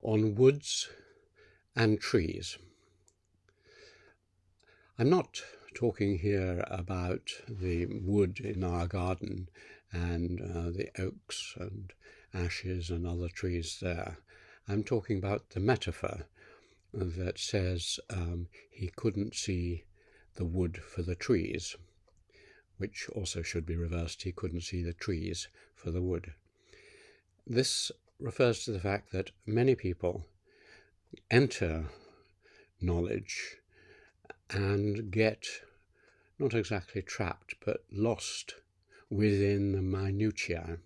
on woods and trees. I'm not talking here about the wood in our garden and the oaks and ashes and other trees there. I'm talking about the metaphor that says he couldn't see the wood for the trees, which also should be reversed. He couldn't see the trees for the wood. This refers to the fact that many people enter knowledge and get not exactly trapped but lost within the minutiae.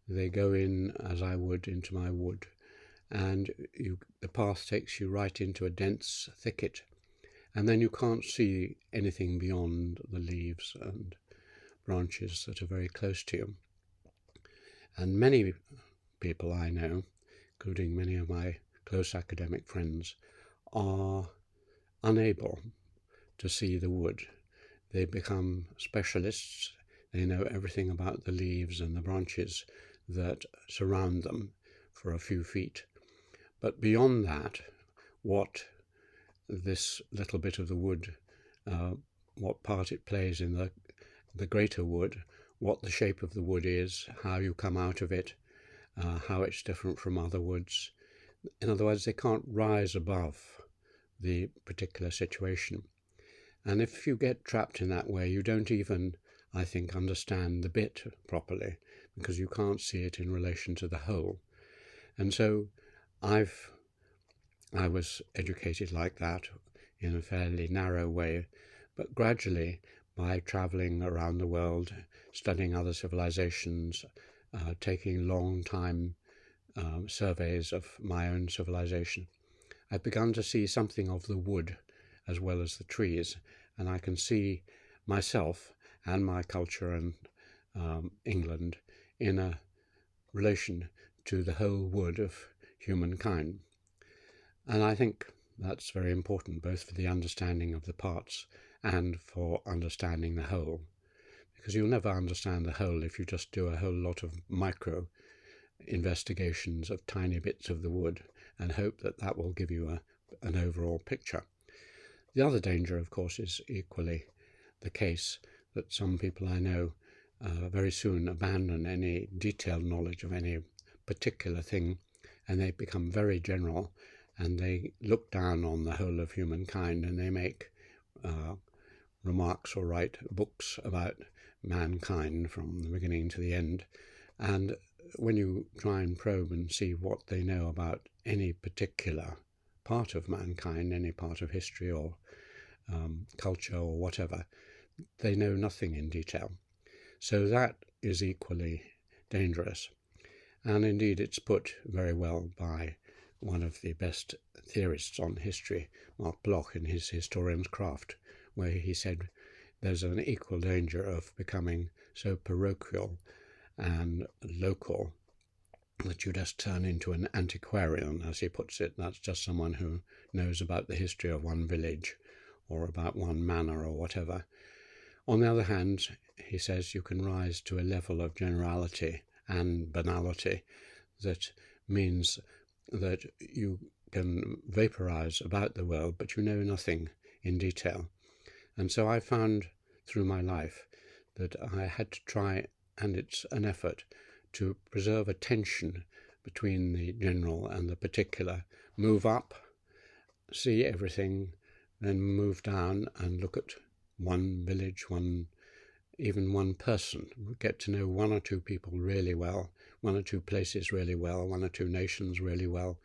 They go in, as I would, into my wood, and the path takes you right into a dense thicket, and then you can't see anything beyond the leaves and branches that are very close to you. And many people I know, including many of my close academic friends, are unable to see the wood. They become specialists. They know everything about the leaves and the branches that surround them for a few feet. But beyond that, what this little bit of the wood, what part it plays in the greater wood, what the shape of the wood is, how you come out of it, how it's different from other woods. In other words, they can't rise above the particular situation. And if you get trapped in that way, you don't even, I think, understand the bit properly, because you can't see it in relation to the whole. And so I was educated like that in a fairly narrow way, but gradually, by traveling around the world, studying other civilizations, taking long time surveys of my own civilization, I've begun to see something of the wood as well as the trees, and I can see myself and my culture and England in a relation to the whole wood of humankind. And I think that's very important, both for the understanding of the parts and for understanding the whole, because you'll never understand the whole if you just do a whole lot of micro investigations of tiny bits of the wood and hope that that will give you an overall picture. The other danger, of course, is equally the case that some people I know very soon abandon any detailed knowledge of any particular thing, and they become very general, and they look down on the whole of humankind, and they make remarks or write books about mankind from the beginning to the end. And when you try and probe and see what they know about any particular part of mankind, any part of history or culture or whatever, they know nothing in detail. So that is equally dangerous. And indeed, it's put very well by one of the best theorists on history, Mark Bloch, in his Historian's Craft, where he said there's an equal danger of becoming so parochial and local that you just turn into an antiquarian, as he puts it. That's just someone who knows about the history of one village or about one manor or whatever. On the other hand, he says you can rise to a level of generality and banality that means that you can vaporize about the world, but you know nothing in detail. And so I found through my life that I had to try, and it's an effort, to preserve a tension between the general and the particular. Move up, see everything, then move down and look at one village, even one person. Get to know one or two people really well, one or two places really well, one or two nations really well,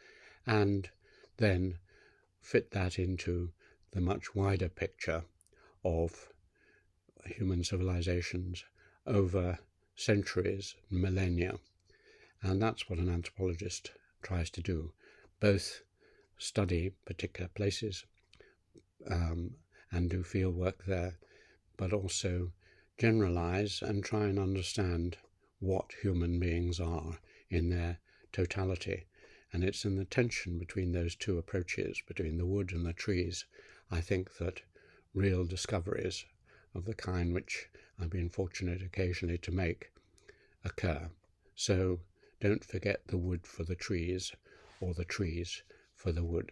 and then fit that into the much wider picture of human civilizations over centuries, millennia. And that's what an anthropologist tries to do, both study particular places and do field work there, but also generalize and try and understand what human beings are in their totality. And it's in the tension between those two approaches, between the wood and the trees, I think that real discoveries of the kind which I've been fortunate occasionally to make occur. So don't forget the wood for the trees, or the trees for the wood.